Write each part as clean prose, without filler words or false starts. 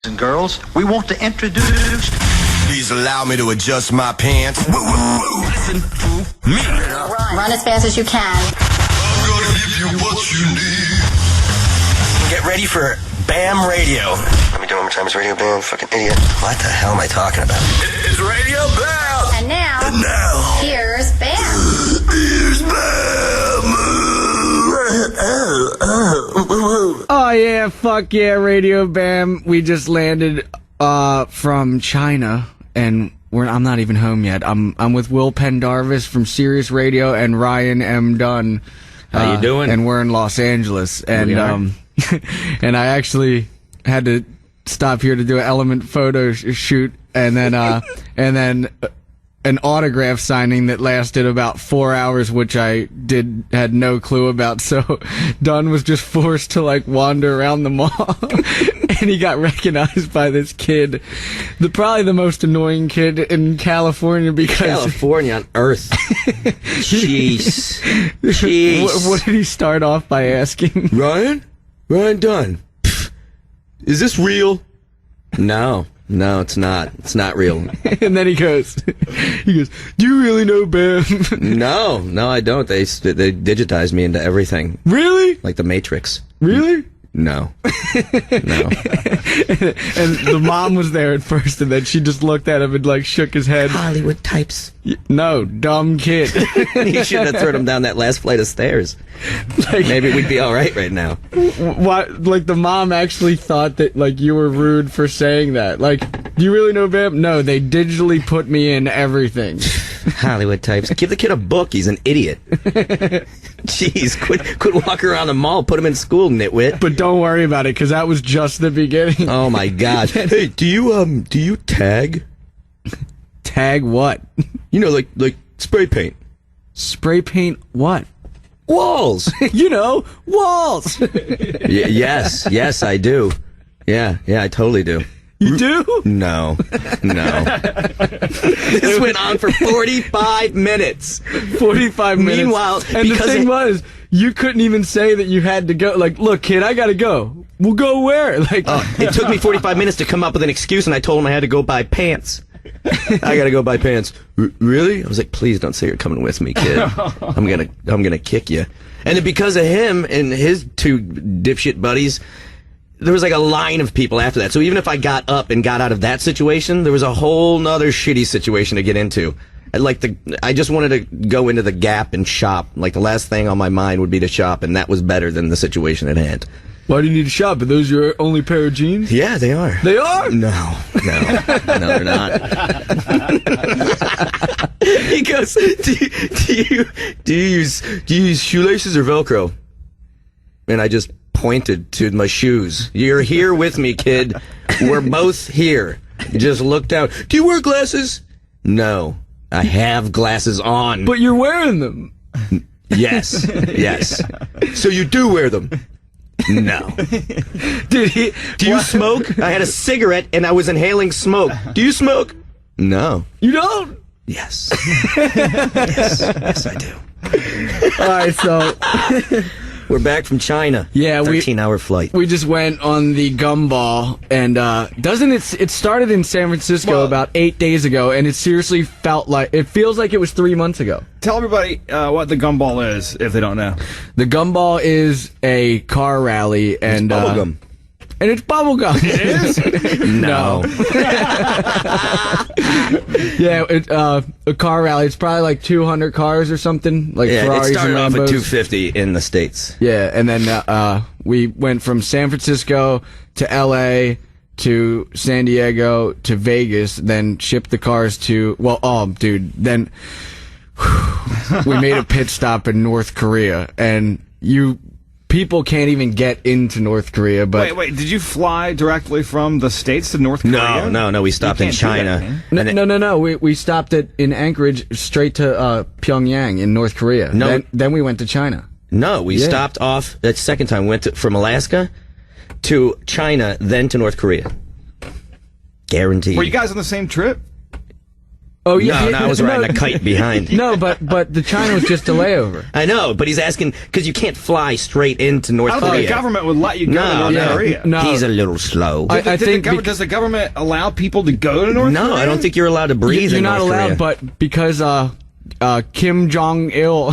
And girls, we want to introduce... Please allow me to adjust my pants. Listen to me. Run as fast as you can. I'm gonna give you what you need. Get ready for BAM Radio. Let me do it one more time. It's Radio BAM, fucking idiot. What the hell am I talking about? It's Radio BAM. And now, here's BAM. Here's BAM. Oh yeah, fuck yeah, Radio BAM. We just landed from China, and I'm not even home yet. I'm with Will Pendarvis from Sirius Radio and Ryan M. Dunn. How you doing? And we're in Los Angeles, and and I actually had to stop here to do an Element photo shoot, and then an autograph signing that lasted about 4 hours, which I had no clue about. So Dunn was just forced to like wander around the mall, and he got recognized by this kid, probably the most annoying kid in California, because California on Earth. Jeez. What did he start off by asking? Ryan Dunn. Pfft. Is this real? No, it's not. It's not real. And then he goes, do you really know BAM? No, I don't. They digitized me into everything. Really? Like the Matrix. Really? No. And the mom was there at first, and then she just looked at him and like shook his head. Hollywood types. No, dumb kid. You should have thrown him down that last flight of stairs. Like, maybe we'd be all right now. What? Like the mom actually thought that like you were rude for saying that. Like, do you really know BAM? No, they digitally put me in everything. Hollywood types. Give the kid a book. He's an idiot. Jeez, quit walking around the mall. Put him in school, nitwit. But don't worry about it, because that was just the beginning. Oh my God. Hey, do you tag? Tag what? You know, like spray paint. Spray paint what? Walls. Walls. Yes, I do. Yeah, I totally do. You do? No. This went on for 45 minutes. 45 minutes. Meanwhile, and the thing was, you couldn't even say that you had to go. Like, look, kid, I gotta go. We'll go where? Like, it took me 45 minutes to come up with an excuse, and I told him I had to go buy pants. I gotta go buy pants. Really? I was like, please don't say you're coming with me, kid. I'm gonna kick you. And then because of him and his two dipshit buddies, there was like a line of people after that. So even if I got up and got out of that situation, there was a whole nother shitty situation to get into. I just wanted to go into the Gap and shop. Like, the last thing on my mind would be to shop, and that was better than the situation at hand. Why do you need to shop? Are those your only pair of jeans? Yeah, they are. They are? No, they're not. He goes, do you use shoelaces or Velcro? And I just pointed to my shoes. You're here with me, kid. We're both here. Just look down. Do you wear glasses? No, I have glasses on. But you're wearing them. Yes. So you do wear them? No. Do you smoke? I had a cigarette and I was inhaling smoke. Do you smoke? No. You don't? Yes. Yes, I do. All right, so we're back from China. Yeah, 13-hour flight. We just went on the Gumball, and it started in San Francisco about 8 days ago, and it seriously feels like it was 3 months ago. Tell everybody what the Gumball is, if they don't know. The Gumball is a car rally, and it's bubblegum. And it's bubblegum. It is? No. Yeah, it's a car rally. It's probably like 200 cars or something. Like Ferraris it started and off Lambos. at 250 in the States. Yeah, and then we went from San Francisco to L.A., to San Diego, to Vegas, then shipped the cars to... then we made a pit stop in North Korea, and people can't even get into North Korea, but... Wait, did you fly directly from the States to North Korea? No, we stopped in China. No, we stopped in Anchorage straight to Pyongyang in North Korea. No. Then we went to China. No, we stopped off, that second time, went from Alaska to China, then to North Korea. Guaranteed. Were you guys on the same trip? Oh yeah, No, I was riding a kite behind. No, but the China was just a layover. I know, but he's asking because you can't fly straight into North I don't Korea. think the government would let you go to North Korea. No. He's a little slow. I think does the government allow people to go to North Korea? No, I don't think you're allowed to breathe you're in not North allowed, Korea. but because Kim Jong-il,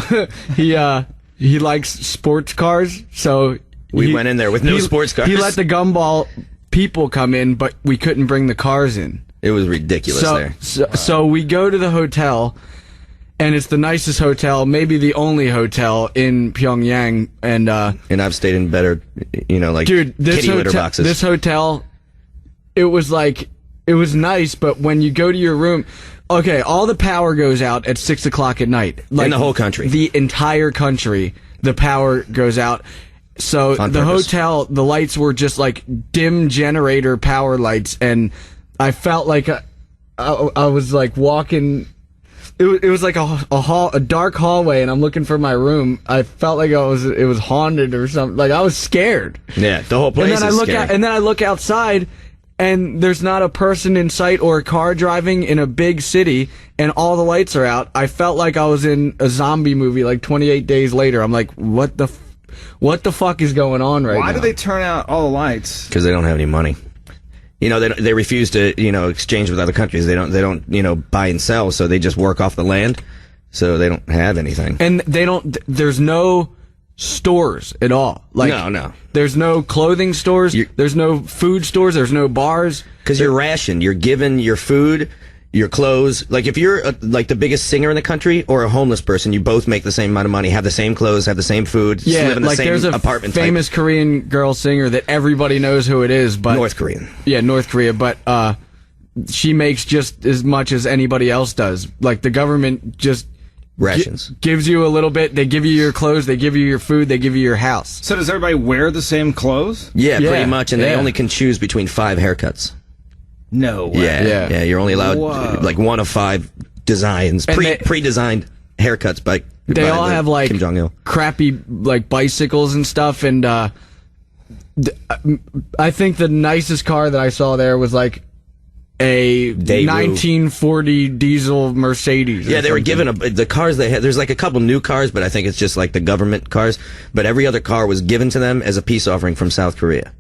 he likes sports cars, so We went in there with no sports cars. He let the Gumball people come in, but we couldn't bring the cars in. It was ridiculous there. So we go to the hotel, and it's the nicest hotel, maybe the only hotel in Pyongyang, and I've stayed in better, like dude, kitty litter boxes. This hotel, it was nice, but when you go to your room, okay, all the power goes out at 6 o'clock at night. Like in the whole country. The entire country, the power goes out. So On the purpose. hotel, the lights were just like dim generator power lights, and I felt like I was like walking. It was like a dark hallway, and I'm looking for my room. I felt like it was haunted or something. Like I was scared. Yeah, the whole place And then is I look scary. and then I look outside, and there's not a person in sight or a car driving in a big city, and all the lights are out. I felt like I was in a zombie movie, like 28 Days Later. I'm like, what the fuck is going on right now? Why do they turn out all the lights? Because they don't have any money. They refuse to, exchange with other countries. They don't, buy and sell, so they just work off the land, so they don't have anything. And there's no stores at all. Like, No. There's no clothing stores, there's no food stores, there's no bars. Because you're rationed. You're given your food, your clothes. Like, if you're, like, the biggest singer in the country or a homeless person, you both make the same amount of money, have the same clothes, have the same food, live in the same there's a apartment famous Korean girl singer that everybody knows who it is, but North Korean. Yeah, North Korea, but she makes just as much as anybody else does. Like, the government just Rations. gives you a little bit. They give you your clothes, they give you your food, they give you your house. So does everybody wear the same clothes? Yeah, Yeah, pretty much, and they yeah. only can choose between 5 haircuts. No way. Yeah, you're only allowed Whoa. like 1 of 5 designs, And they- pre-designed haircuts by They all have like Kim Jong-il. crappy like bicycles and stuff, and I think the nicest car that I saw there was like a Daewoo. 1940 diesel Mercedes. or Yeah, they were something. given the cars they had. There's like a couple new cars, but I think it's just like the government cars. But every other car was given to them as a peace offering from South Korea.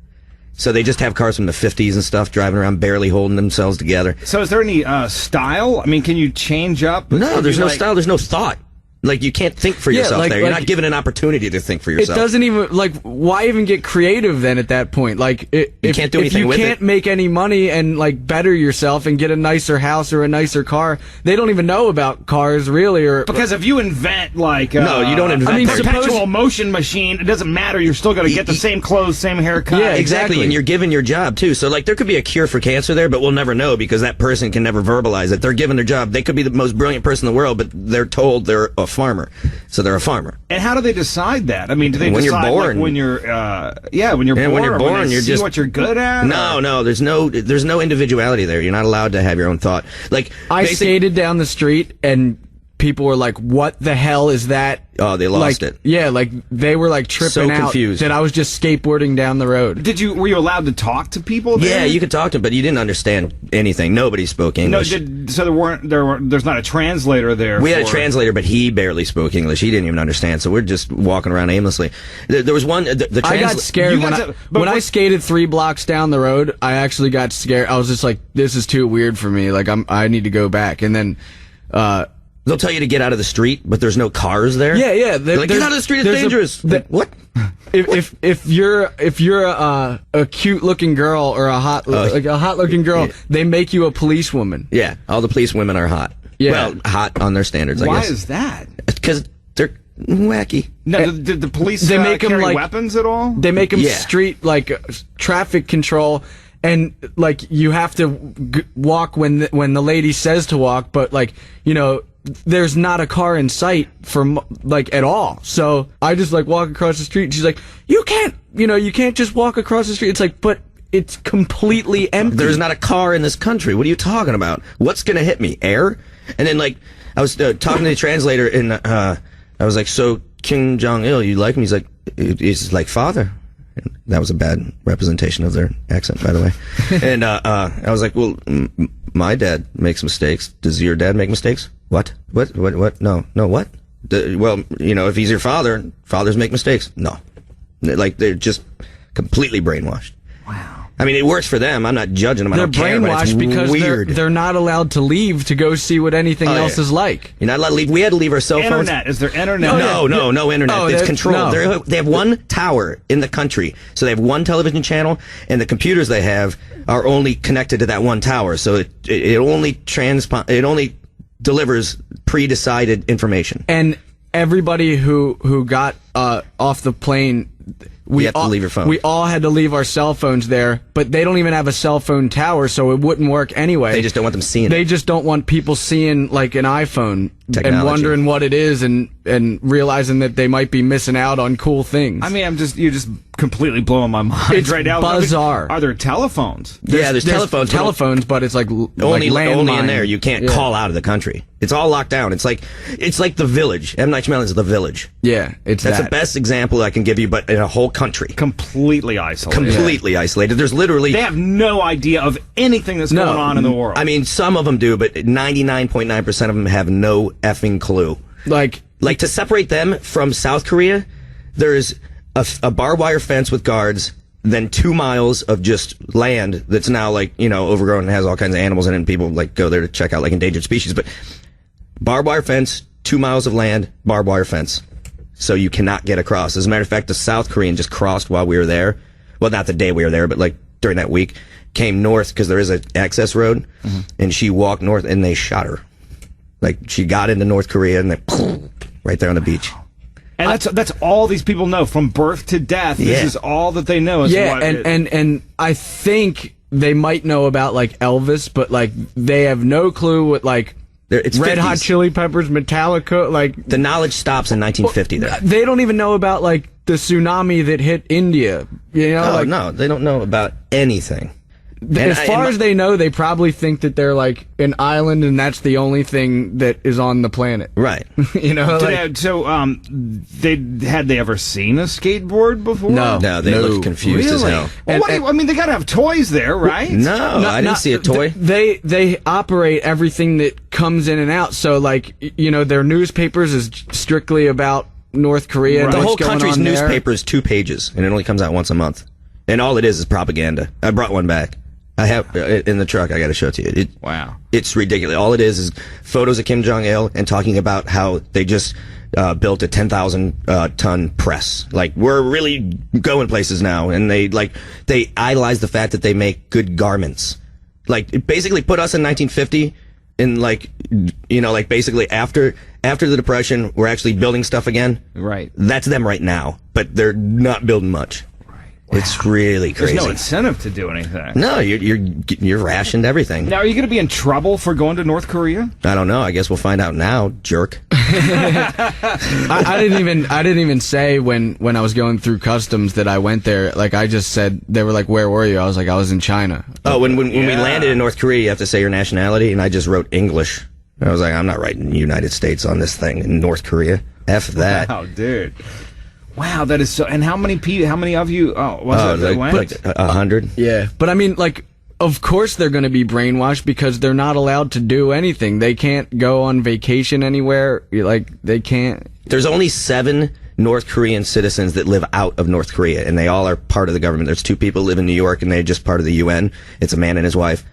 So they just have cars from the 50s and stuff, driving around, barely holding themselves together. So is there any style? I mean, can you change up? No, there's no Like- style. There's no thought. Like, you can't think for Yeah, yourself like- there. You're like- not given an opportunity to think for It yourself. doesn't even like. Why even get creative then at that point? Like, if can't do anything if you with can't it. make any money and like better yourself and get a nicer house or a nicer car, they don't even know about cars really. Or Because if you invent like No, you don't invent I mean, parts. perpetual suppose- motion machine, it doesn't matter. You're still going to get the same clothes, same haircut. Yeah, Exactly, and you're given your job too. So, like, there could be a cure for cancer there, but we'll never know because that person can never verbalize it. They're given their job. They could be the most brilliant person in the world, but they're told they're a farmer, so they're a farmer. And how do they decide that? I mean, do they When you're decide born. like, when you're when you're And born? when you're or born, they you're see just what you're good at. No, there's no individuality there. You're not allowed to have your own thought. Like, I basic- skated down the street and people were like, "What the hell is that?" Oh, they lost like, it. Yeah, like they were like tripping So out confused. that I was just skateboarding down the road. Were you allowed to talk to people there? Yeah, you could talk to them, but you didn't understand anything. Nobody spoke No, English. there's not a translator there. We had a for- translator, but he barely spoke English. He didn't even understand, so we're just walking around aimlessly. There was one. The I got scared You when guys I, have- but when I what- skated 3 blocks down the road. I actually got scared. I was just like, "This is too weird for me. Like I need to go back." And then, They'll tell you to get out of the street, but there's no cars there. yeah. They're like, get out of the street. It's dangerous. What? if you're a cute looking girl or a hot looking girl, they make you a policewoman. Yeah, all the police women are hot. Yeah. Well, hot on their standards, I Why guess. is that? Because they're wacky. No, did the police They make 'em, carry like- weapons at all? They make them Yeah. street like traffic control, and like you have to walk when the lady says to walk, but like there's not a car in sight from like at all. So I just like walk across the street, and she's like, "You can't just walk across the street." It's like, but it's completely empty. There's not a car in this country. What are you talking about? What's gonna hit me? Air? And then like I was talking to the translator, and I was like, "So Kim Jong-il, you like him?" He's like, "He's like father." And that was a bad representation of their accent, by the way. And I was like, "Well, my dad makes mistakes. Does your dad make mistakes? What? No, what? Well, if he's your father, fathers make mistakes. No. Like, they're just completely brainwashed. Wow. I mean, it works for them. I'm not judging them. I They're don't care, but it's brainwashed because weird. they're not allowed to leave to go see what anything else is like. You're not allowed to leave. We had to leave our cell phones. Internet. Is there internet? No internet. Oh, It's controlled. no. They have one tower in the country, so they have one television channel, and the computers they have are only connected to that one tower. So it only delivers pre-decided information. And everybody who got off the plane, You have to leave your phone. We all had to leave our cell phones there, but they don't even have a cell phone tower, so it wouldn't work anyway. They just don't want them seeing They it. just don't want people seeing like an iPhone Technology. and wondering what it is and realizing that they might be missing out on cool things. I mean, you're just completely blowing my mind It's right now. bizarre. Are there telephones? There's telephones. but it's like Only in landline. there. You can't call out of the country. It's all locked down. It's like The Village. M. Night Shyamalan's The Village. Yeah, That's that. the best example I can give you, but in a whole country. Completely isolated. Completely isolated. There's literally... They have no idea of anything that's going on in the world. I mean, some of them do, but 99.9% of them have no effing clue. Like to separate them from South Korea, there's a barbed wire fence with guards, then 2 miles of just land that's now overgrown and has all kinds of animals in it, and people go there to check out endangered species. But barbed wire fence, 2 miles of land, barbed wire fence. So you cannot get across. As a matter of fact, the South Korean just crossed while we were there. Well, not the day we were there, but during that week, came north because there is an access road, and she walked north, and they shot her. She got into North Korea, and they right there on the beach. And that's all these people know from birth to death. This is all that they know. And I think they might know about Elvis, but they have no clue what It's Red 50s. Hot Chili Peppers, Metallica, The knowledge stops in 1950 there. they don't even know about the tsunami that hit India. No, they don't know about anything. As far as they know, they probably think that they're an island, and that's the only thing that is on the planet. Right. Had they ever seen a skateboard before? No. No, they look confused as hell. Well, they got to have toys there, right? No, I didn't see a toy. They operate everything that comes in and out. So their newspapers is strictly about North Korea. The And whole what's going country's on there. newspaper is 2 pages, and it only comes out once a month. And all it is propaganda. I brought one back. I have in the truck. I got to show it to you. Wow. It's ridiculous. All it is photos of Kim Jong-il and talking about how they just built a 10,000 ton press. We're really going places now, and they idolize the fact that they make good garments. Basically put us in 1950 in basically after the Depression, we're actually building stuff again. Right. That's them right now, but they're not building much. It's really crazy. There's no incentive to do anything. No, you're rationed everything. Now, are you going to be in trouble for going to North Korea? I don't know. I guess we'll find out now, jerk. I didn't even say when I was going through customs that I went there. I just said, they were like, "Where were you?" I was like, "I was in China." Oh, when we landed in North Korea, you have to say your nationality, and I just wrote English. I was like, I'm not writing United States on this thing in North Korea. F that. Wow, dude. Wow, that is so. And how many of you? That went? 100. Yeah, but I mean, of course they're going to be brainwashed because they're not allowed to do anything. They can't go on vacation anywhere. They can't. There's only 7 North Korean citizens that live out of North Korea, and they all are part of the government. There's 2 people who live in New York, and they're just part of the UN. It's a man and his wife.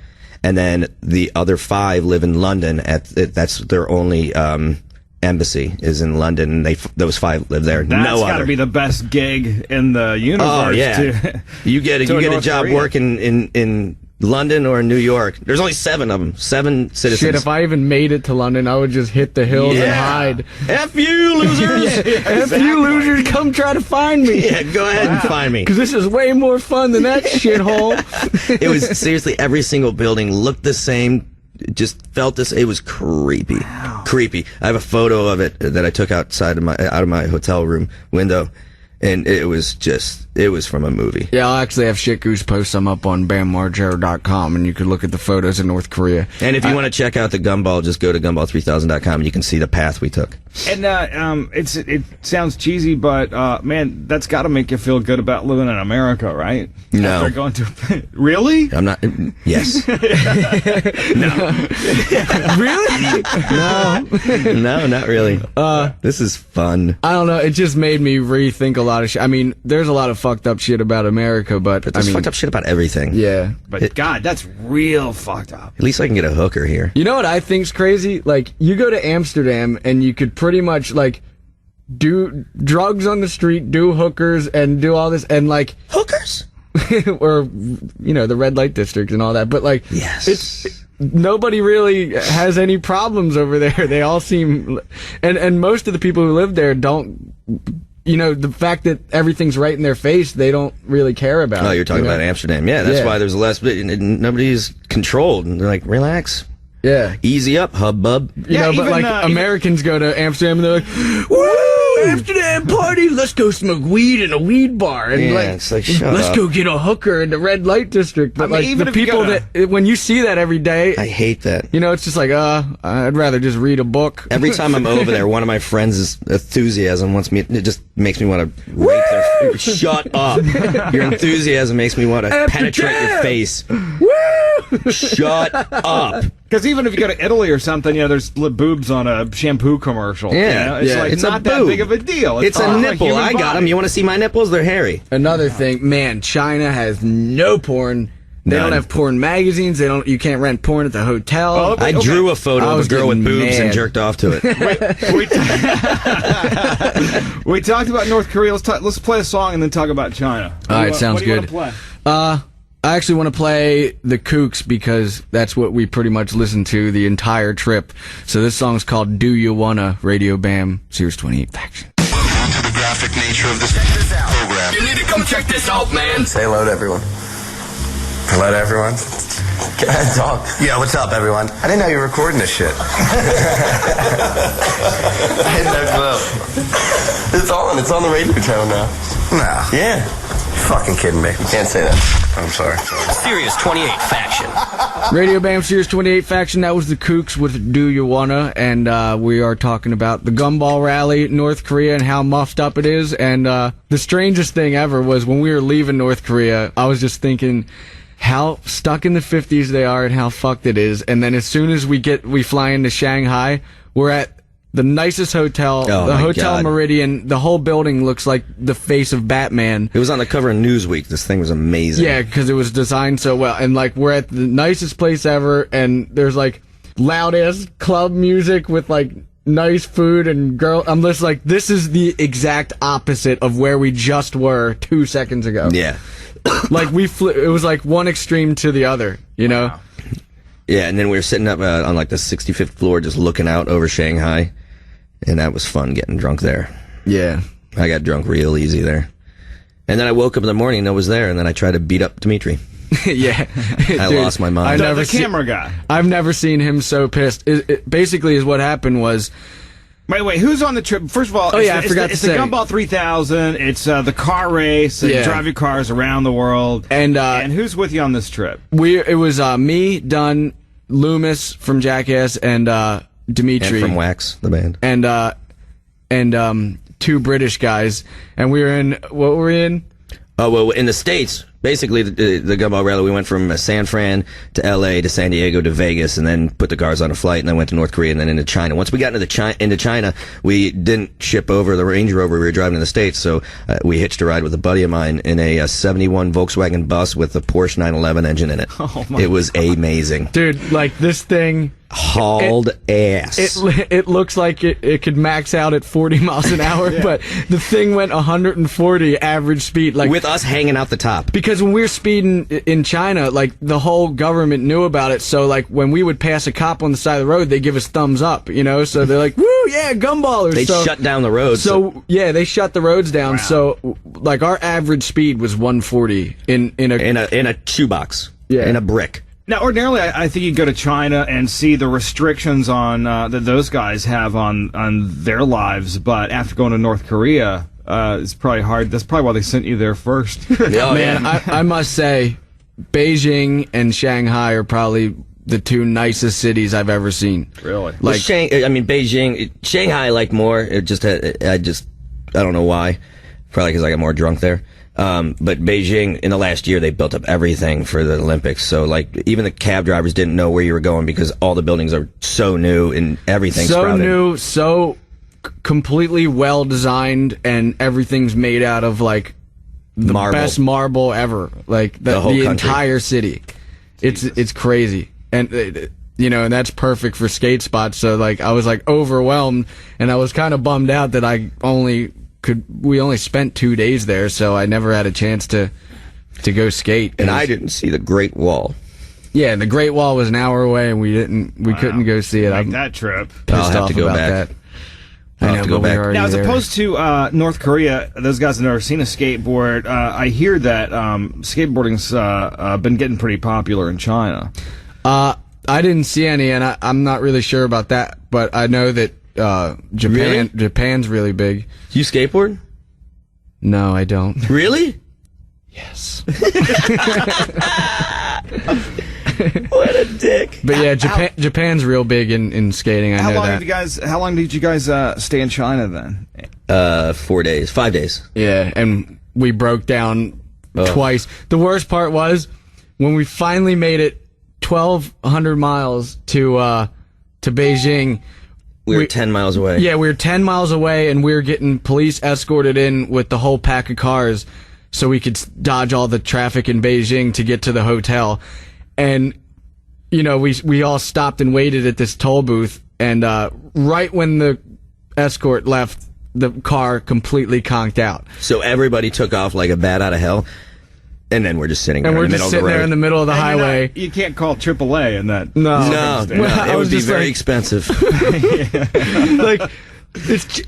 And then the other 5 live in London. That's their only embassy is in London, and those 5 live there. That's got to be the best gig in the universe. Oh yeah, you get a job Korea. working in London or in New York. There's only 7 of them. 7 citizens. Shit, if I even made it to London, I would just hit the hills and hide. F you, losers! F you losers, come try to find me. Yeah, go ahead and find me. Because this is way more fun than that shithole. It was seriously every single building looked the same. Just felt this. It was creepy. Creepy. I have a photo of it that I took out of my hotel room window, And it was from a movie. Yeah, I'll actually have Shit Goose post some up on BamMargera.com, and you could look at the photos of North Korea. And if you want to check out the Gumball, just go to Gumball3000.com and you can see the path we took. And it sounds cheesy, but man, that's got to make you feel good about living in America, right? No. After going to really? I'm not. Yes. No. Really? No, not really. This is fun. I don't know. It just made me rethink a lot of shit. I mean, there's a lot of fucked up shit about America, but There's fucked up shit about everything. Yeah. But God, that's real fucked up. At least I can get a hooker here. You know what I think's crazy? Like, you go to Amsterdam and you could pretty much, like, do drugs on the street, do hookers, and do all this, and, like... Hookers? or, you know, the red light district and all that, but, like... Yes. Nobody really has any problems over there. They all seem... And most of the people who live there don't... You know, the fact that everything's right in their face, they don't really care about it. Oh, you're talking about Amsterdam. Yeah, that's why there's less... Nobody's controlled. And they're like, relax. Yeah. Easy up, hubbub. You know, but like Americans go to Amsterdam and they're like, woo, Amsterdam party, let's go smoke weed in a weed bar. And it's like, shut let's up. go get a hooker in the red light district. But like even the if you people go that, when you see that every day, I hate that. you know, it's just like, I'd rather just read a book. Every time I'm over there, one of my friends' enthusiasm wants me. It just makes me want to rape their. Shut up! Your enthusiasm makes me want to penetrate your face. Woo! Shut up! Because even if you go to Italy or something, you know, there's boobs on a shampoo commercial. Yeah, you know? It's like it's not a that boob. big of a deal. It's a nipple. human I got body. them. You want to see my nipples? They're hairy. Another thing, man, China has no porn. They None. don't have porn magazines. They don't. You can't rent porn at the hotel. Oh, I drew a photo I of a was girl with getting boobs and mad. jerked off to it. We talked about North Korea. Let's play a song and then talk about China. All right, sounds what do you good. want to play? I actually want to play the Kooks because that's what we pretty much listened to the entire trip. So this song's called Do You Wanna, Radio Bam, Sirius 28 Faction. Welcome to the graphic nature of this program. You need to come check this out, man. Say hello to everyone. Hello to everyone. Go ahead, talk. Yeah, what's up, everyone? I didn't know you were recording this shit. I had no clue. It's on. It's on the radio channel now. No. Yeah. You're fucking kidding me. You can't say that. I'm sorry. Sirius 28 Faction. Radio Bam, Sirius 28 Faction, that was the Kooks with Do You Wanna, and we are talking about the Gumball rally, North Korea, and how muffed up it is. And the strangest thing ever was when we were leaving North Korea, I was just thinking how stuck in the 50s they are and how fucked it is. And then as soon as we fly into Shanghai, we're at the nicest hotel, Oh, the my Hotel God. Meridian. The whole building looks like the face of Batman. It was on the cover of Newsweek. This thing was amazing. Yeah, because it was designed so well. And, like, we're at the nicest place ever, and there's, like, loud-ass club music with, like, nice food and girl. I'm just like, this is the exact opposite of where we just were 2 seconds ago. Yeah. Like, it was, like, one extreme to the other, you know? Wow. Yeah, and then we were sitting up on, like, the 65th floor just looking out over Shanghai. And that was fun getting drunk there. Yeah. I got drunk real easy there. And then I woke up in the morning and I was there, and then I tried to beat up Dimitri. Yeah. I lost my mind. The camera guy. I've never seen him so pissed. Basically, is what happened was... Wait, who's on the trip? First of all, Oh, yeah, I forgot it's to say. the Gumball 3000. It's the car race. You Yeah. drive your cars around the world. And who's with you on this trip? it was me, Dunn, Loomis from Jackass, and Dimitri. And from Wax, the band. And two British guys. And we were in... What were we in? Oh, well, in the States, basically, the Gumball rally, we went from San Fran to L.A. to San Diego to Vegas, and then put the cars on a flight, and then went to North Korea and then into China. Once we got into China, we didn't ship over the Range Rover we were driving in the States, so we hitched a ride with a buddy of mine in a 71 Volkswagen bus with a Porsche 911 engine in it. Oh, my It was amazing. Dude, like, this thing... Hauled ass. It looks like it could max out at 40 miles an hour, but the thing went 140 average speed. Like, with us hanging out the top. because when we were speeding in China, like, the whole government knew about it. So, like, when we would pass a cop on the side of the road, they give us thumbs up, you know? So they're like, woo, yeah, gumballers. They so, shut down the road. So, yeah, they shut the roads down. So, like, our average speed was 140 in in a shoebox. Yeah. In a brick. Now, ordinarily, I think you go to China and see the restrictions on that those guys have on their lives. But after going to North Korea, It's probably hard. That's probably why they sent you there first. Man, I must say, Beijing and Shanghai are probably the two nicest cities I've ever seen. Really? Like, Beijing, Shanghai I like more. It just, I don't know why. Probably because I got more drunk there. But Beijing, in the last year, they built up everything for the Olympics. So, like, even the cab drivers didn't know where you were going because all the buildings are so new and everything's so new, so completely well designed, and everyth's made out of like the best marble ever. Like the entire city. It's crazy, and and that's perfect for skate spots. So like I was like overwhelmed, and I was kind of bummed out that we only spent 2 days there, so I never had a chance to go skate. And I didn't see the Great Wall. Yeah, and the Great Wall was an hour away, and we couldn't go see it. Like that trip. I'll have to go back. That. I know, go back. Now, as opposed to North Korea, those guys have never seen a skateboard. I hear that skateboarding's been getting pretty popular in China. I didn't see any, and I'm not really sure about that, but I know that Japan's really big. You skateboard? No, I don't. Really? Yes. What a dick. But yeah, Japan's real big in skating. I know that. How long did you guys stay in China then? 4 days, 5 days. Yeah, and we broke down twice. The worst part was when we finally made it 1,200 miles to Beijing. We were 10 miles away. Yeah, we were 10 miles away, and we were getting police escorted in with the whole pack of cars so we could dodge all the traffic in Beijing to get to the hotel. And, we all stopped and waited at this toll booth, and right when the escort left, the car completely conked out. So everybody took off like a bat out of hell, and then we're just sitting there in the middle of the road. There in the middle of the highway. You can't call AAA in that. No, it would be very expensive.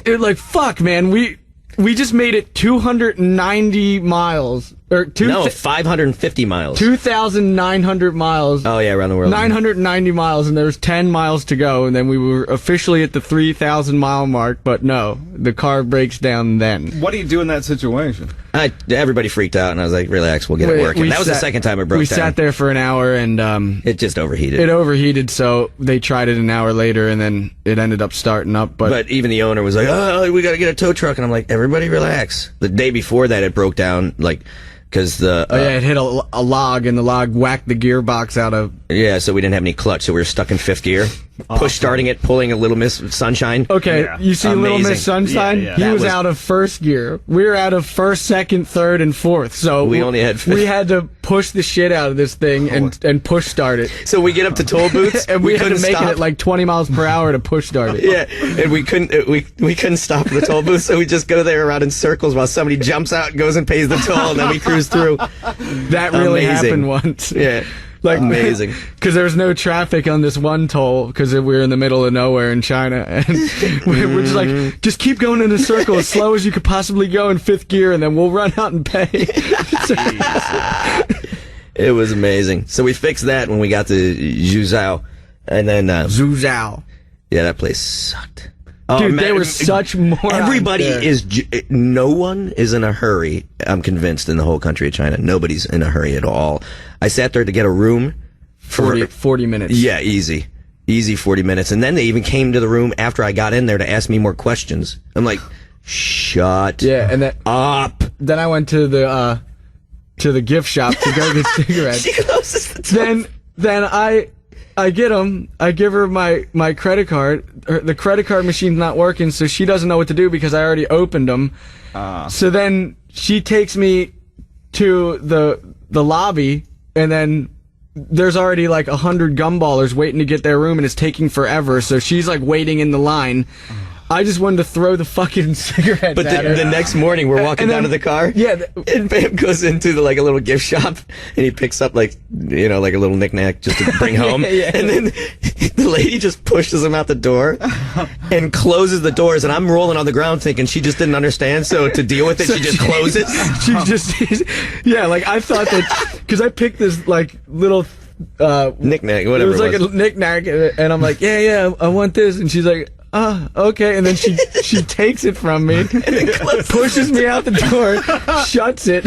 Like fuck, man. We just made it 290 miles. 550 miles. 2,900 miles. Oh, yeah, around the world. 990 miles, and there was 10 miles to go, and then we were officially at the 3,000-mile mark, but no, the car breaks down then. What do you do in that situation? Everybody freaked out, and I was like, relax, we'll get it working. That was the second time it broke down. We sat there for an hour, and it just overheated. It overheated, so they tried it an hour later, and then it ended up starting up. But even the owner was like, oh, we got to get a tow truck, and I'm like, everybody relax. The day before that, it broke down, because it hit a log, and the log whacked the gearbox out of. Yeah, so we didn't have any clutch, so we were stuck in fifth gear. Push starting it, pulling a Little Miss Sunshine. Okay, yeah. You see Little Miss Sunshine? Yeah. He was out of first gear. We were out of first, second, third, and fourth. So we only had fifth. We had to push the shit out of this thing and push start it. So we get up to toll booths, and we had to make it at like 20 miles per hour to push start it. Yeah, and we couldn't stop at the toll booth, so we just go there around in circles while somebody jumps out and goes and pays the toll, and then we cruise through. That really happened once. Yeah. Amazing. Because there was no traffic on this one toll because we were in the middle of nowhere in China. And we're just like, just keep going in a circle as slow as you could possibly go in fifth gear, and then we'll run out and pay. It was amazing. So we fixed that when we got to Zhuzhou. And then... Zhuzhou. Yeah, that place sucked. Dude, they were such morons. Everybody no one is in a hurry, I'm convinced, in the whole country of China. Nobody's in a hurry at all. I sat there to get a room for 40 minutes. Yeah, easy 40 minutes. And then they even came to the room after I got in there to ask me more questions. I'm like, shut up. Then I went to the gift shop to go get cigarettes. She closes the door. Then I get them. I give her my credit card. The credit card machine's not working, so she doesn't know what to do because I already opened them. So then she takes me to the lobby, and then there's already like 100 gumballers waiting to get their room, and it's taking forever. So she's like waiting in the line. I just wanted to throw the fucking cigarettes But at her. The next morning, we're walking down to the car. Yeah. And Bam goes into a little gift shop, and he picks up like a little knickknack just to bring home. Yeah. And then the lady just pushes him out the door and closes the doors. And I'm rolling on the ground thinking she just didn't understand. So to deal with it, she just closes. I thought that because I picked this like little knickknack, whatever. It was like a knickknack, and I'm like, yeah, I want this, and she's like, okay. And then she takes it from me, pushes me out the door, shuts it,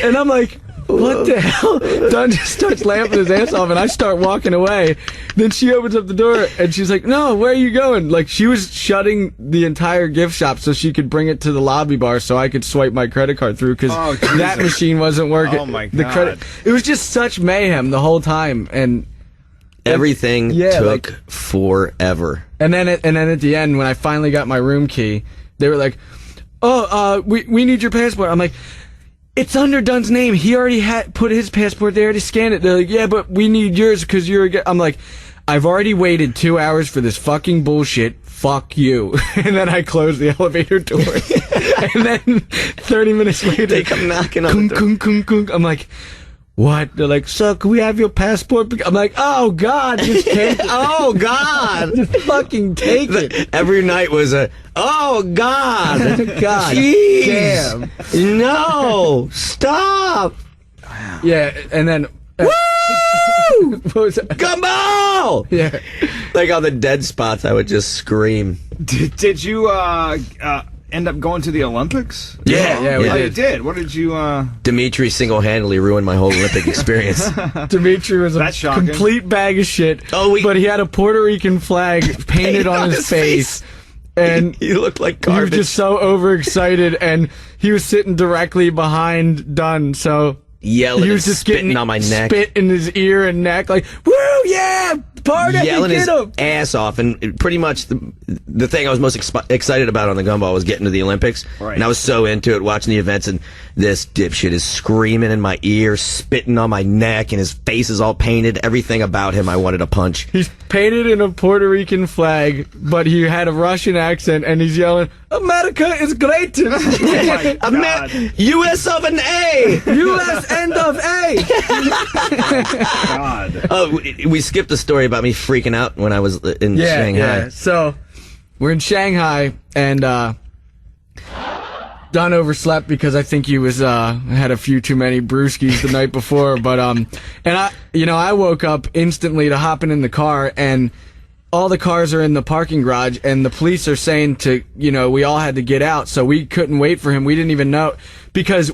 and I'm like, what the hell? Don just starts laughing his ass off, and I start walking away. Then she opens up the door, and she's like, no, where are you going? Like, she was shutting the entire gift shop so she could bring it to the lobby bar so I could swipe my credit card through, because that machine wasn't working. Oh, my God. It was just such mayhem the whole time, and everything took forever. And then at the end, when I finally got my room key, they were like, we need your passport. I'm like, it's under Dunn's name. He already had put his passport. They already scanned it. They're like, yeah, but we need yours because you're a... I'm like, I've already waited 2 hours for this fucking bullshit. Fuck you. And then I closed the elevator door. And then 30 minutes later, they come knocking on the door. I'm like, what? They're like, sir, can we have your passport? I'm like, oh, God, just take it. Oh, God. Just fucking take it. Every night was a, oh, God. God. Jeez. Damn. No. Stop. Yeah, and then... Woo! What was that? Gumball! Yeah. Like on the dead spots, I would just scream. Did you end up going to the Olympics? Yeah, we did. You did. What did you... Dimitri single-handedly ruined my whole Olympic experience. Dimitri was a complete bag of shit, but he had a Puerto Rican flag painted on his face. And he looked like garbage. He was just so overexcited, and he was sitting directly behind Dunn, so... Yelling he was and just spitting on my neck. Spit in his ear and neck, like, woo, yeah, party, yelling get his him. ass off. And pretty much the thing I was most excited about on the Gumball was getting to the Olympics. Right. And I was so into it, watching the events, and this dipshit is screaming in my ear, spitting on my neck, and his face is all painted. Everything about him I wanted to punch. He's painted in a Puerto Rican flag, but he had a Russian accent, and he's yelling, America is great! Oh my God. U.S. of an A! U.S. end of A! God. Oh, we skipped the story about me freaking out when I was in Shanghai. Yeah. So, we're in Shanghai, and Don overslept because I think he was had a few too many brewskis the night before. But and I woke up instantly to hopping in the car, and all the cars are in the parking garage, and the police are saying to, we all had to get out, so we couldn't wait for him. We didn't even know, because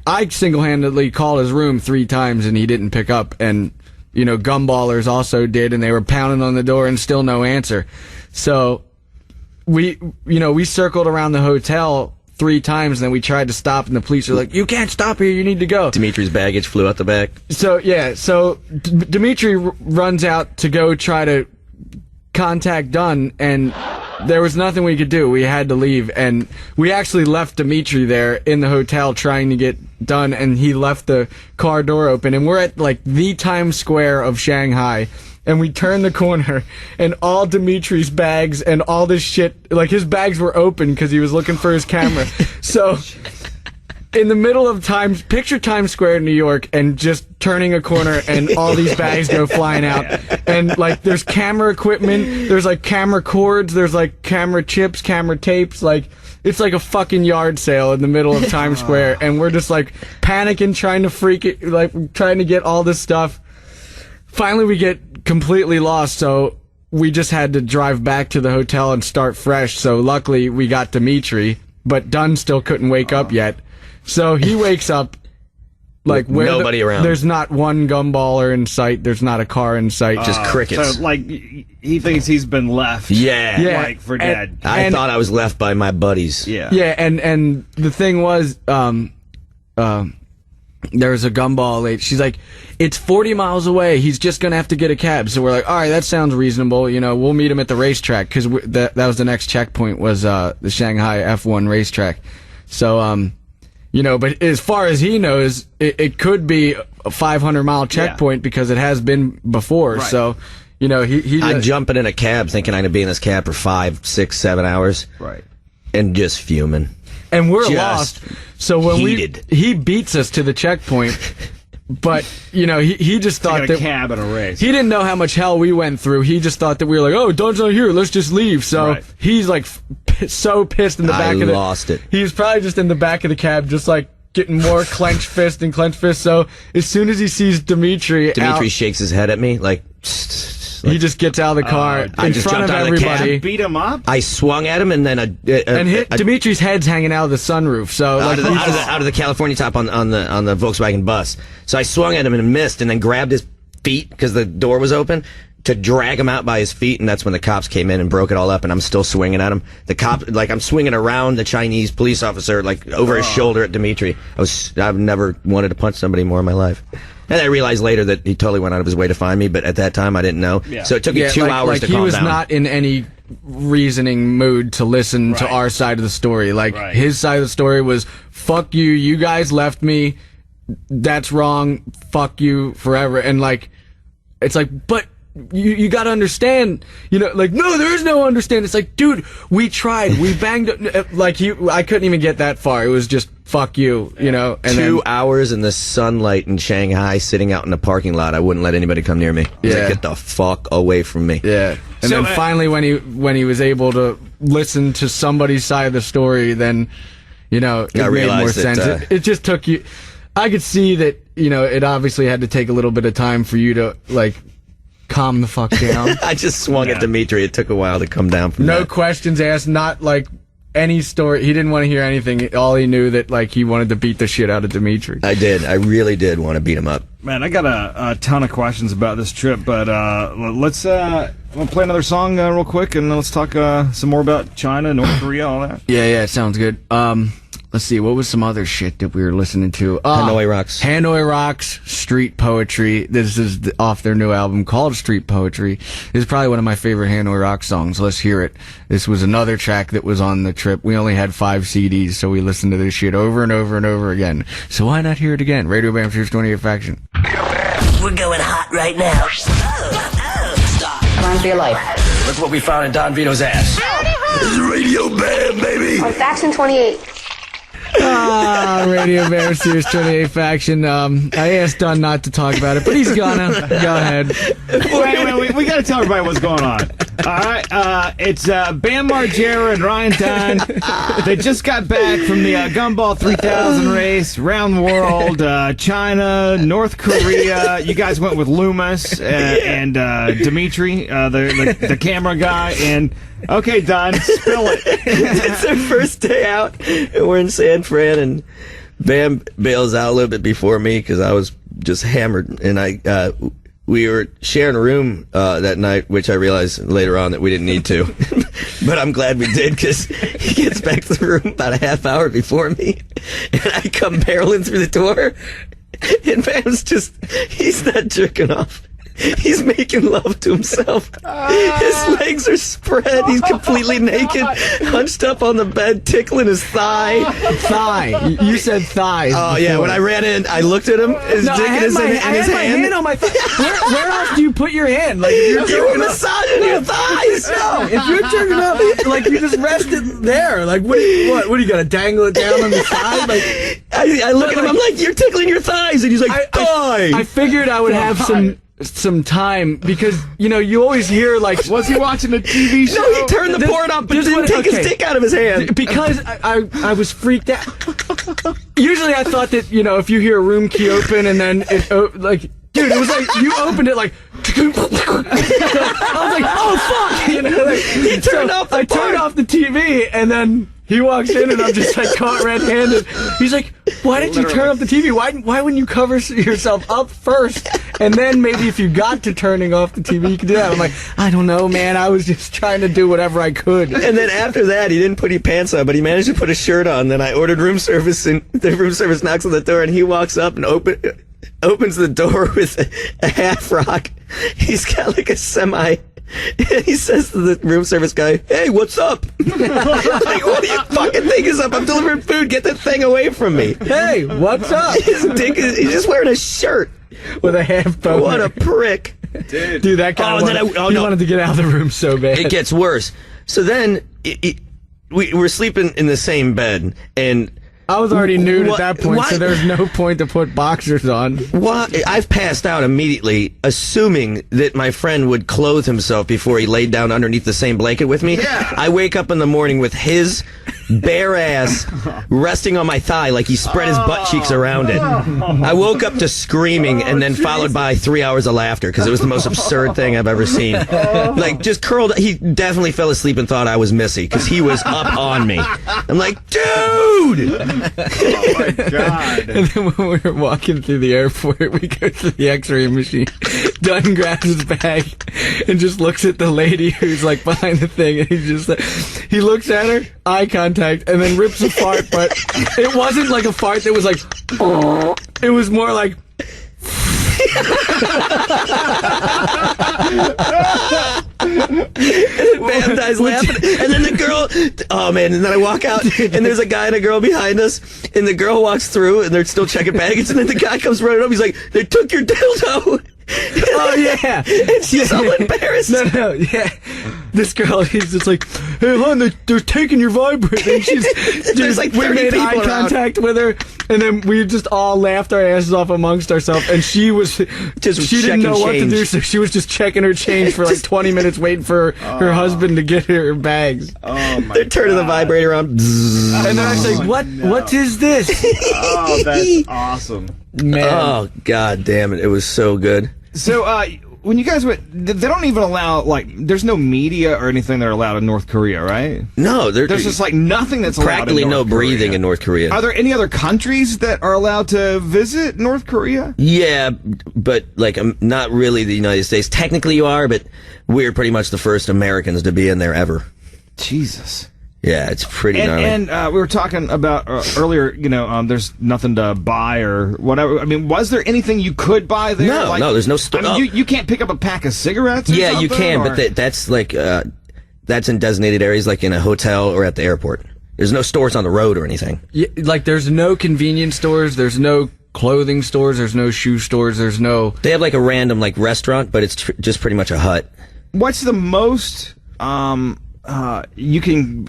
I single-handedly called his room 3 times, and he didn't pick up, and, Gumballers also did, and they were pounding on the door, and still no answer. So, we circled around the hotel 3 times, and then we tried to stop, and the police were like, you can't stop here, you need to go. Dimitri's baggage flew out the back. So, Dimitri runs out to go try to contact Dunn, and there was nothing we could do. We had to leave, and we actually left Dimitri there in the hotel trying to get Dunn, and he left the car door open, and we're at the Times Square of Shanghai, and we turn the corner, and all Dimitri's bags and all this shit, his bags were open because he was looking for his camera. So in the middle of picture Times Square in New York, and just turning a corner, and all these bags go flying out, and there's camera equipment, there's camera cords, there's camera chips, camera tapes, it's like a fucking yard sale in the middle of Times Square, and we're just panicking, trying to trying to get all this stuff. Finally, we get completely lost, so we just had to drive back to the hotel and start fresh. So luckily, we got Dimitri, but Dunn still couldn't wake up yet. So he wakes up where nobody around. There's not one gumballer in sight. There's not a car in sight. Just crickets. So he thinks he's been left. Yeah. For dead. I thought I was left by my buddies. Yeah. Yeah, and the thing was, there was a gumball lady. She's like, it's 40 miles away. He's just going to have to get a cab. So we're like, all right, that sounds reasonable. We'll meet him at the racetrack, because that was the next checkpoint, was the Shanghai F1 racetrack. So, but as far as he knows, it could be a 500-mile checkpoint, because it has been before. Right. So, I'm jumping in a cab thinking I'm going to be in this cab for 5, 6, 7 hours. Right. And just fuming. And we're Just lost. So when he beats us to the checkpoint, but he just thought that a cab and a race. He didn't know how much hell we went through. He just thought that we were like, oh, Don's not here, let's just leave. So he's so pissed in the back of the... I lost it. He was probably just in the back of the cab, just getting more clenched fist. So as soon as he sees Dimitri shakes his head at me house. He just gets out of the car in I just front of jumped out of the cab. everybody. Beat him up? I swung at him and then And hit Dimitri's head's hanging out of the sunroof. So out like of the California top on the Volkswagen bus. So I swung at him and missed, and then grabbed his feet because the door was open to drag him out by his feet, and that's when the cops came in and broke it all up. And I'm still swinging at him. The cop, like I'm swinging around the Chinese police officer, like over his shoulder at Dimitri. I've never wanted to punch somebody more in my life. And I realized later that he totally went out of his way to find me, but at that time I didn't know. Yeah. So it took me 2 hours to calm down. He was not in any reasoning mood to listen to our side of the story. Like his side of the story was, fuck you, you guys left me, that's wrong, fuck you forever. And like, it's like, but you gotta understand, you know, like, no, there is no understand. It's like, dude, we tried, we banged, like, I couldn't even get that far. It was just, fuck you, you know. And 2 hours in the sunlight in Shanghai, sitting out in the parking lot. I wouldn't let anybody come near me. Yeah. Like, get the fuck away from me. Yeah. And then finally, when he was able to listen to somebody's side of the story, then, you know, it made more sense. It just took you. I could see that, you know, it obviously had to take a little bit of time for you to, like, calm the fuck down. I just swung at Dimitri. It took a while to come down from that. No questions asked, not like any story. He didn't want to hear anything. All he knew that, like, he wanted to beat the shit out of Dimitri. I did. I really did want to beat him up. Man, I got a ton of questions about this trip, but let's we'll play another song real quick, and let's talk some more about China, North Korea, all that. Yeah, it sounds good. Let's see, what was some other shit that we were listening to? Hanoi Rocks. Hanoi Rocks, Street Poetry. This is off their new album called Street Poetry. This is probably one of my favorite Hanoi Rocks songs. Let's hear it. This was another track that was on the trip. We only had 5 CDs, so we listened to this shit over and over and over again. So why not hear it again? Radio Bam Sirius 28 Faction. We're going hot right now. Run for your life. Look what we found in Don Vito's ass. This is Radio Bam, baby. On Faction 28. Radio Bear Sirius 28 Faction. I asked Dunn not to talk about it, but he's gonna. Go ahead. Wait. We gotta tell everybody what's going on. Alright, it's Bam Margera and Ryan Dunn. They just got back from the Gumball 3000 race, around the world, China, North Korea. You guys went with Loomis and Dimitri, the camera guy, and okay, Don, spill it. It's our first day out, and we're in San Fran, and Bam bails out a little bit before me because I was just hammered, and we were sharing a room that night, which I realized later on that we didn't need to. But I'm glad we did, because he gets back to the room about a half hour before me, and I come barreling through the door, and Bam's he's not jerking off. He's making love to himself. His legs are spread. He's completely naked, hunched up on the bed, tickling his thigh. Thigh. You said thighs. Oh, yeah. When I ran in, I looked at him, his dick in his hand. I had my hand on my thigh. Where else do you put your hand? Like, if you were massaging your thighs. No, if you're jerking up, like, you just rest it there. Like, what do you got to dangle it down on the side? Like, I look at him, I'm like, you're tickling your thighs. And he's like, thigh. I figured I would have some time, because, you know, you always hear, like, was he watching a TV show? No, he turned the porn up, but didn't take his dick out of his hand. Because I was freaked out. Usually I thought that, you know, if you hear a room key open and then it, like, dude, it was like, you opened it like, I was like, oh fuck, you know, like, he turned off the I turned off the TV, and then he walks in, and I'm just like caught red-handed. He's like, why did you turn off the TV? Why wouldn't you cover yourself up first, and then maybe if you got to turning off the TV, you could do that? I'm like, I don't know, man. I was just trying to do whatever I could. And then after that, he didn't put any pants on, but he managed to put a shirt on. Then I ordered room service, and the room service knocks on the door, and he walks up and opens the door with a half rock. He's got like a semi. And he says to the room service guy, "Hey, what's up?" Like, what do you fucking think is up? I'm delivering food. Get that thing away from me. Hey, what's up? His dick is, he's just wearing a shirt with a half boner. What a prick. Dude, that guy wanted to get out of the room so bad. It gets worse. So then we were sleeping in the same bed, and I was already nude at that point, so there's no point to put boxers on. I've passed out immediately, assuming that my friend would clothe himself before he laid down underneath the same blanket with me. Yeah. I wake up in the morning with his bare ass, resting on my thigh like he spread his butt cheeks around it. I woke up to screaming and then followed by 3 hours of laughter because it was the most absurd thing I've ever seen. Like, just curled. He definitely fell asleep and thought I was Missy because he was up on me. I'm like, dude! Oh, my God. And then when we were walking through the airport, we go to the x-ray machine. Dunn grabs his bag and just looks at the lady who's like behind the thing, and he looks at her, eye contact, and then rips a fart, but it wasn't like a fart that was like, it was more like, Bam dies laughing, and then the girl, oh man, and then I walk out, and there's a guy and a girl behind us, and the girl walks through, and they're still checking baggage, and then the guy comes running up, he's like, they took your dildo. oh yeah, and she's all embarrassed. No, yeah. This girl, he's just like, hey, hon, they're taking your vibrator. And There's like 30 we made people eye around. contact with her, and then we just all laughed our asses off amongst ourselves. And she was she didn't know what to do, so she was just checking her change for like 20 minutes, waiting for her husband to get her bags. Oh, my They're turning the vibrator on. And then I was like, what is this? Oh, that's awesome. Man. Oh, god damn it. It was so good. So, when you guys went, they don't even allow, like, there's no media or anything that are allowed in North Korea, right? No, There's just, like, nothing that's allowed practically in no North Korea. breathing in North Korea. Are there any other countries that are allowed to visit North Korea? Yeah, but like not really the United States. Technically you are, but we're pretty much the first Americans to be in there ever. Jesus. Yeah, it's pretty gnarly. And we were talking about earlier, there's nothing to buy or whatever. I mean, was there anything you could buy there? No, there's no store. I mean, you can't pick up a pack of cigarettes or Yeah, something? you can, or? but that's like, that's in designated areas like in a hotel or at the airport. There's no stores on the road or anything. Yeah, like, there's no convenience stores, there's no clothing stores, there's no shoe stores, there's no... They have like a random like restaurant, but it's just pretty much a hut. What's the most you can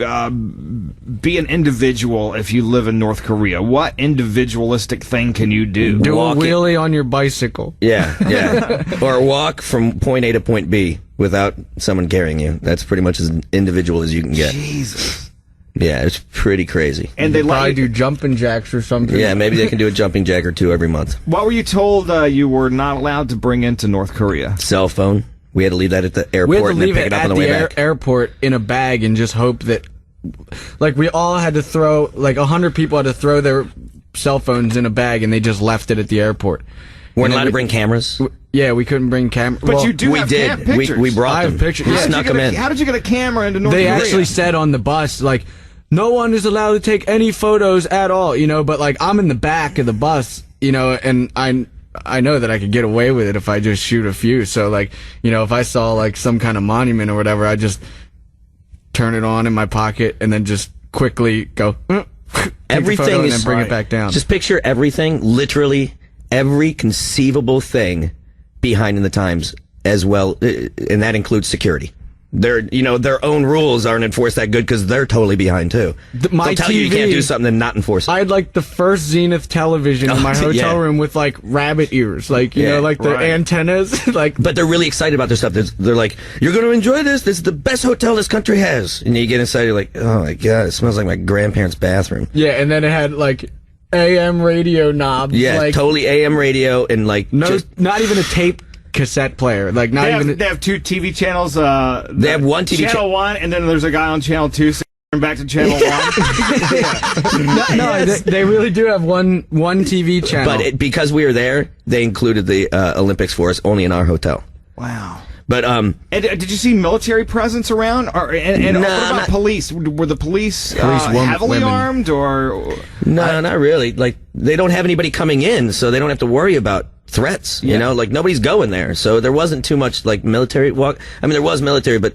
be an individual if you live in North Korea? What individualistic thing can you do? Do Walk a wheelie on your bicycle. Yeah. Or walk from point A to point B without someone carrying you. That's pretty much as individual as you can get. Jesus. Yeah, it's pretty crazy. And they Probably let you, do jumping jacks or something. Yeah, maybe they can do a jumping jack or two every month. what were you told you were not allowed to bring into North Korea? Cell phone. We had to leave that at the We airport had to and then leave pick it it up at on the the way back. airport in a bag and just hope that, like, we all had to throw, like, 100 people had to throw their cell phones in a bag, and they just left it at the airport. Weren't And allowed then to bring cameras. Yeah, we couldn't bring cameras. But you do we have did. pictures. We brought I have them. pictures. We Yeah. snuck them in. How did you get a camera into North They Korea? actually said on the bus, like, no one is allowed to take any photos at all, but, like, I'm in the back of the bus, and I know that I could get away with it if I just shoot a few. So, like, if I saw, like, some kind of monument or whatever, I just turn it on in my pocket and then just quickly go, Everything and is then bring it back down. Just picture everything, literally every conceivable thing behind in the times as well, and that includes security. Their own rules aren't enforced that good because they're totally behind too. My They'll tell you TV can't do something and not enforce it. I had, like, the first Zenith television in my hotel yeah. room with, like, rabbit ears, like, Yeah, like the right. antennas, like. But they're really excited about their stuff. They're like, you're going to enjoy this. This is the best hotel this country has. And you get inside, you're like, oh my God, it smells like my grandparents' bathroom. Yeah, and then it had, like, AM radio knobs. Yeah, like, totally AM radio and like not even a tape cassette player. Like, not even. They have two TV channels. They have one TV channel 1, and then there's a guy on channel 2. So back to channel 1. No, they really do have one TV channel. But because we were there, they included the Olympics for us only in our hotel. Wow. But And did you see military presence around? And Nah, what about not- police? Were the police, women- heavily armed, or no, not really. Like, they don't have anybody coming in, so they don't have to worry about threats. You know, like, nobody's going there. So there wasn't too much, like, military walk. I mean, there was military, but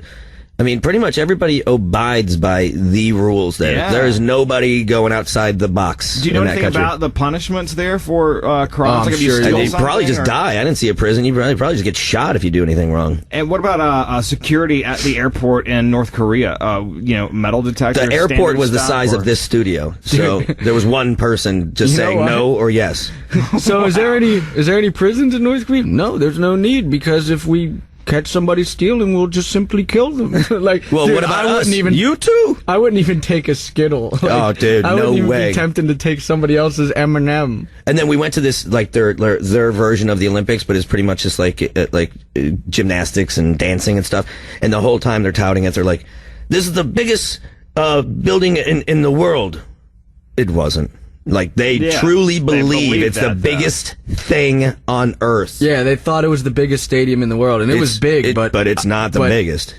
I mean, pretty much everybody abides by the rules there. Yeah. There is nobody going outside the box. do you know in that anything country. about the punishments there for crimes? I'm Like if you sure steal They probably something, just or- die. I didn't see a prison. You probably just get shot if you do anything wrong. And what about security at the airport in North Korea? Metal detectors. The airport standard was the stuff, size or- of this studio, so there was one person just You know saying what? no or yes. So is there any prisons in North Korea? No, there's no need, because if we catch somebody stealing, we'll just simply kill them. Like, Well, dude, what about I us? wouldn't even, You too? I wouldn't even take a Skittle. Like, Oh, dude, I wouldn't no even way. be tempted to take somebody else's M&M. And then we went to this, like, their version of the Olympics, but it's pretty much just like gymnastics and dancing and stuff. And the whole time they're touting it, they're like, this is the biggest building in the world. It wasn't. Like, they truly believe it's the biggest thing on Earth. Yeah, they thought it was the biggest stadium in the world, and it was big, but it's not the biggest.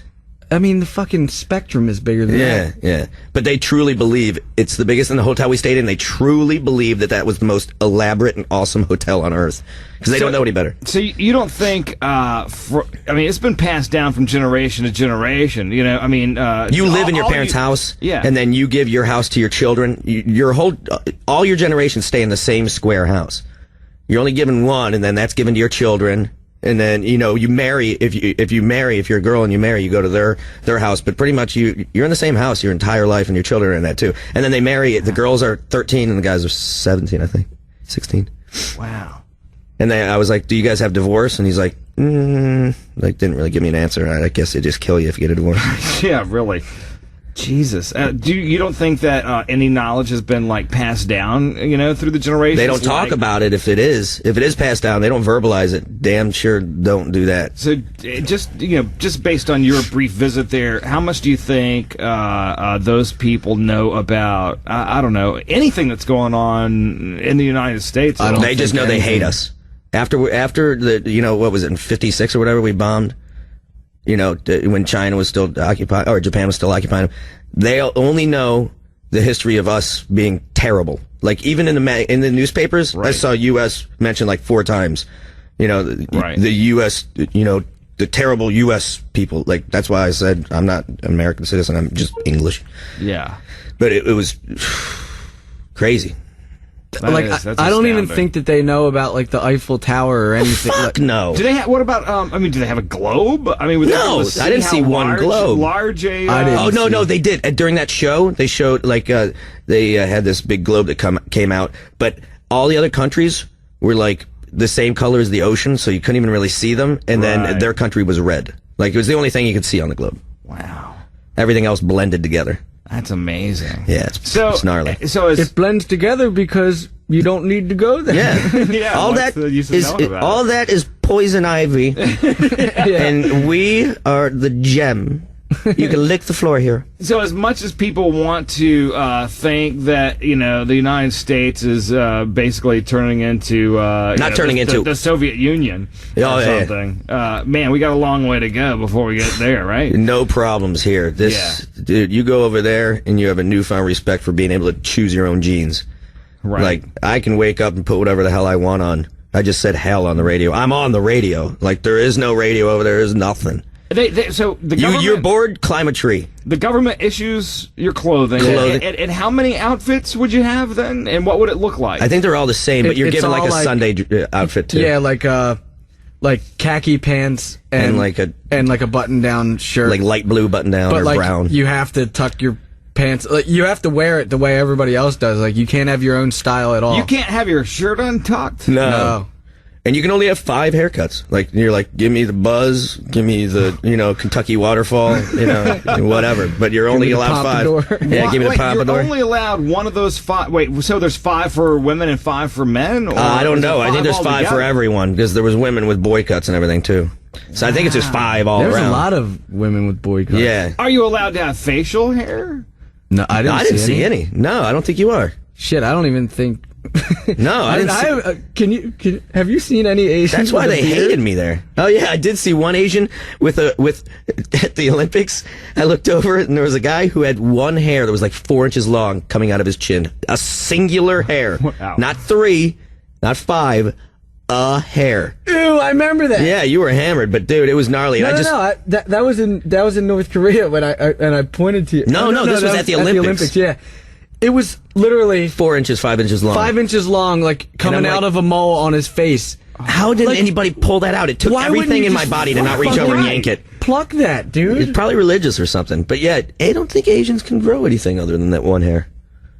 I mean, the fucking Spectrum is bigger than that. Yeah. But they truly believe it's the biggest in the hotel we stayed in. They truly believe that was the most elaborate and awesome hotel on Earth. Because they don't know any better. So you don't think, it's been passed down from generation to generation, you know, I mean... you live in your parents' house, and then you give your house to your children. All your generations stay in the same square house. You're only given one, and then that's given to your children. And then, you know, you marry, if you're a girl and you marry, you go to their house. But pretty much you're in the same house your entire life, and your children are in that too. And then they marry, the girls are 13 and the guys are 17, I think. 16. Wow. And then I was like, do you guys have divorce? And he's like, didn't really give me an answer. I guess they just kill you if you get a divorce. Yeah, really. Jesus. You don't think that any knowledge has been, like, passed down, you know, through the generations? They don't talk about it if it is passed down. They don't verbalize it. Damn sure don't do that. So just based on your brief visit there, how much do you think those people know about, I don't know, anything that's going on in the United States? They just know they hate us. After the, you know, what was it, in 56 or whatever we bombed? You know, when China was still occupied, or Japan was still occupying them, they only know the history of us being terrible. Like, even in the newspapers, I saw U.S. mentioned like 4 times. You know, the U.S., you know, the terrible U.S. people. Like, that's why I said I'm not an American citizen, I'm just English. Yeah. But it was crazy. I don't even think that they know about, like, the Eiffel Tower or anything. Fuck no. Do they what about, do they have a globe? I mean, no, I didn't see one globe. No, they did. During that show, they showed, like, they had this big globe that came out, but all the other countries were, like, the same color as the ocean, so you couldn't even really see them, and then their country was red. Like, it was the only thing you could see on the globe. Wow. Everything else blended together. That's amazing. Yeah, it's gnarly. So it blends together because you don't need to go there. Yeah, all that is poison ivy, and we are the gem. You can lick the floor here. So as much as people want to think that, you know, the United States is basically turning into the Soviet Union or something, man, we got a long way to go before we get there, right? No problems here. Dude, you go over there and you have a newfound respect for being able to choose your own genes. Right. Like, I can wake up and put whatever the hell I want on. I just said hell on the radio. I'm on the radio. Like, there is no radio over there. There's nothing. So the government, you're bored, climb a tree. The government issues your clothing. And how many outfits would you have then? And what would it look like? I think they're all the same, but you're given like a Sunday outfit too. Yeah, like khaki pants and like a button-down shirt, like light blue button-down or brown. You have to tuck your pants. Like, you have to wear it the way everybody else does. Like, you can't have your own style at all. You can't have your shirt untucked. No. And you can only have 5 haircuts. Like, you're like, give me the buzz, give me the, you know, Kentucky waterfall, you know, whatever. But you're only allowed 5. Yeah, give me the pompadour. You're only allowed one of those 5. Wait, so there's 5 for women and 5 for men? Or I don't know. I think there's 5 for everyone, because there was women with boy cuts and everything too. So I think it's just 5 all around. There's a lot of women with boy cuts. Yeah. Are you allowed to have facial hair? No, I didn't see any. No, I don't think you are. Shit, I don't even think. No, I didn't see. Have you seen any Asians? That's why they hated me there. Oh yeah, I did see one Asian with at the Olympics. I looked over and there was a guy who had one hair that was like 4 inches long coming out of his chin. A singular hair. Wow. Not 3, not 5. A hair. Ew, I remember that. Yeah, you were hammered, but dude, it was gnarly. No, that was in North Korea when I pointed to you. No, this was at the Olympics. Yeah. It was literally 4 inches, 5 inches long. 5 inches long, like coming out of a mole on his face. How did anybody pull that out? It took everything in my body to not reach over and yank it. Pluck that, dude. It's probably religious or something. But yeah, I don't think Asians can grow anything other than that one hair.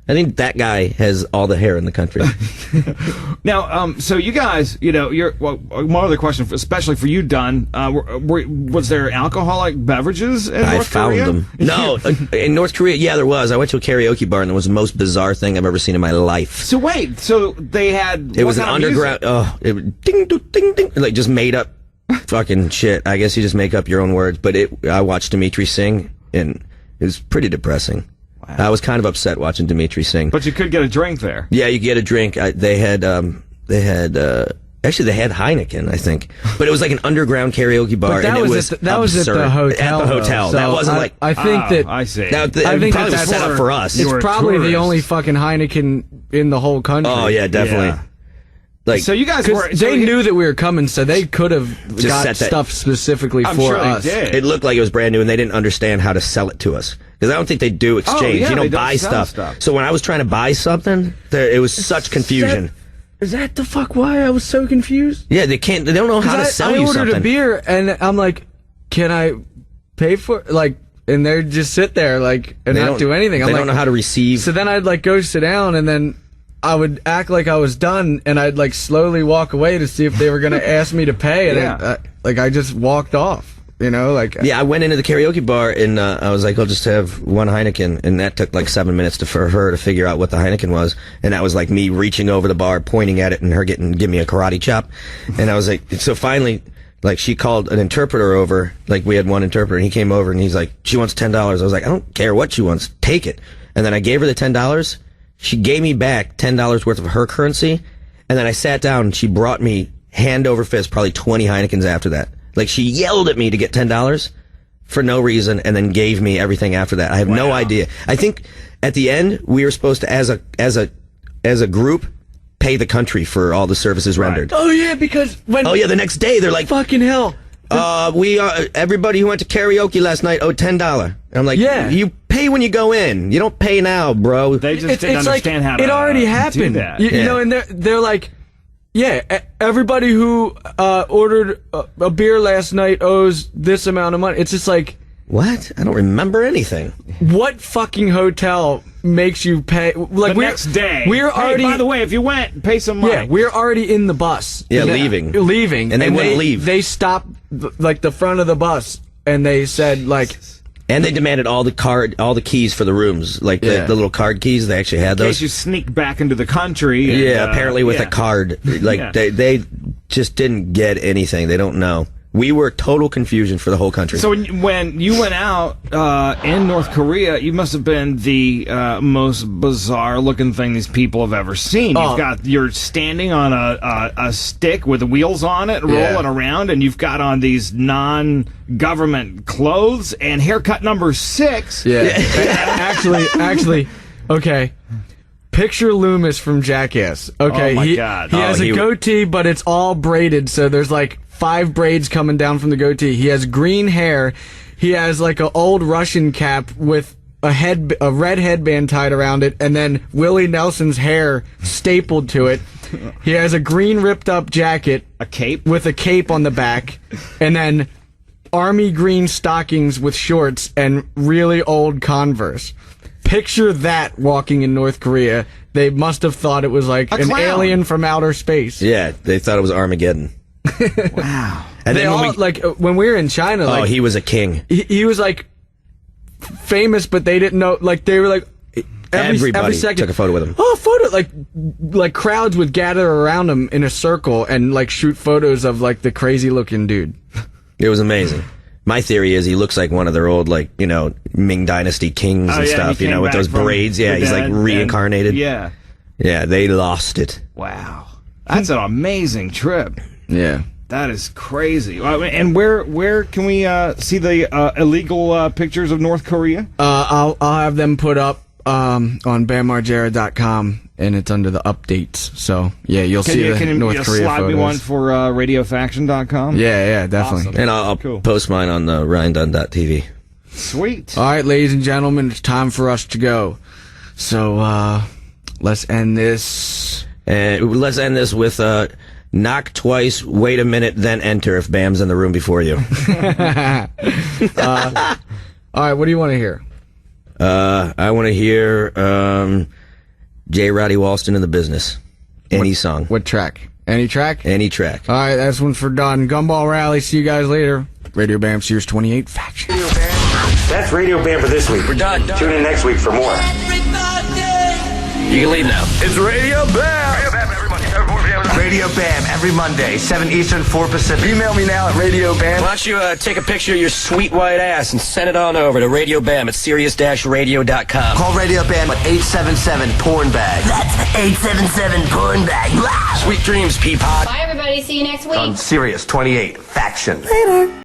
I think that guy has all the hair in the country. Now, so you guys, one other question, especially for you, Dunn. Was there alcoholic beverages in North Korea? I found them. No, in North Korea, yeah, there was. I went to a karaoke bar, and it was the most bizarre thing I've ever seen in my life. So wait, so they had... It was an underground... ding, ding, ding, ding, like just made up fucking shit. I guess you just make up your own words. But I watched Dimitri sing, and it was pretty depressing. Wow. I was kind of upset watching Dimitri sing. But you could get a drink there. Yeah, you get a drink. They had Heineken, I think. But it was like an underground karaoke bar, that and was it was that was at the hotel. At the hotel. So that wasn't like... I think that... I see. I think probably was set up for us. It's probably the only fucking Heineken in the whole country. Oh, yeah, definitely. Yeah. Like, so you guys were... They knew that we were coming, so they could have got set that- stuff specifically for us. Did. It looked like it was brand new, and they didn't understand how to sell it to us. Because I don't think they do exchange. yeah, you they don't don't buy sell stuff. So when I was trying to buy something, it was such confusion. Is that the fuck why I was so confused? Yeah, they don't know how to sell you something. I ordered a beer, and I'm like, can I pay for it? Like, and they just sit there, like, and not do anything. They don't know how to receive. So then I'd, like, go sit down, and then I would act like I was done, and I'd, like, slowly walk away to see if they were going to ask me to pay, and I just walked off. Yeah, I went into the karaoke bar, and I was like, I'll just have one Heineken, and that took like 7 minutes for her to figure out what the Heineken was, and that was like me reaching over the bar, pointing at it, and her give me a karate chop, and I was like, so finally, like, she called an interpreter over, like, we had one interpreter, and he came over, and he's like, she wants $10. I was like, I don't care what she wants, take it. And then I gave her the $10, she gave me back $10 worth of her currency, and then I sat down, and she brought me hand over fist probably 20 Heinekens after that. Like, she yelled at me to get $10 for no reason, and then gave me everything after that. I have no idea. I think at the end we were supposed to, as a group, pay the country for all the services rendered. Oh yeah, because the next day they're like, fucking hell. Everybody who went to karaoke last night owed $10. And I'm like, yeah, you pay when you go in. You don't pay now, bro. They just didn't understand how to. It already happened. Do that. You know, and they're like, yeah, everybody who ordered a beer last night owes this amount of money. It's just like, what? I don't remember anything. What fucking hotel makes you pay? Like, the next day. We're already. By the way, if you went, pay some money. Yeah, we're already in the bus. Yeah, leaving, and they wouldn't leave. They stopped like the front of the bus, and they said like. And they demanded all the keys for the rooms, like the little card keys. They actually had those. In case you sneak back into the country. And, yeah, apparently with a card. Like they just didn't get anything. They don't know. We were total confusion for the whole country. So when you went out in North Korea, you must have been the most bizarre-looking thing these people have ever seen. You're standing on a stick with wheels on it, rolling around, and you've got on these non-government clothes and haircut number 6. Yeah, actually, okay. Picture Loomis from Jackass. Okay, oh my God. He has a goatee, but it's all braided, so there's like 5 braids coming down from the goatee. He has green hair. He has like an old Russian cap with a red headband tied around it, and then Willie Nelson's hair stapled to it. He has a green ripped up jacket, a cape with a cape on the back, and then army green stockings with shorts and really old Converse. Picture that walking in North Korea. They must have thought it was like an alien from outer space. Yeah, they thought it was Armageddon. Wow. And they then all, like, when we were in China, like, he was a king. He was like famous, but they didn't know. Like, they were like, every second took a photo with him. Oh, photo! Like crowds would gather around him in a circle and like shoot photos of like the crazy looking dude. It was amazing. My theory is he looks like one of their old, like, you know, Ming Dynasty kings and stuff, you know, with those braids. Yeah, he's like reincarnated. Yeah, they lost it. Wow, that's an amazing trip. Yeah. That is crazy. And where can we see the illegal pictures of North Korea? I'll have them put up on BamMargera.com, and it's under the updates. So yeah, you'll see the North Korea photos. Can you slide me one for RadioFaction.com? Yeah, definitely. Awesome. And I'll post mine on the RyanDunn.tv. Sweet. All right, ladies and gentlemen, it's time for us to go. So let's end this. And let's end this with knock twice, wait a minute, then enter if Bam's in the room before you. All right, what do you want to hear? I want to hear J. Roddy Walston in the business. Any song. What track? Any track? Any track. All right, that's one for Don. Gumball Rally. See you guys later. Radio Bam Series 28 Faction. That's Radio Bam for this week. We're done. Tune in next week for more. You can leave now. It's Radio Bam. Radio Bam every Monday, 7 Eastern, 4 Pacific. Email me now at Radio Bam. Why don't you take a picture of your sweet white ass and send it on over to Radio Bam at Sirius-Radio.com. Call Radio Bam at 877-PORN-BAG. That's 877-PORN-BAG. Sweet dreams, Peapod. Bye, everybody. See you next week. On Sirius 28 Faction. Later.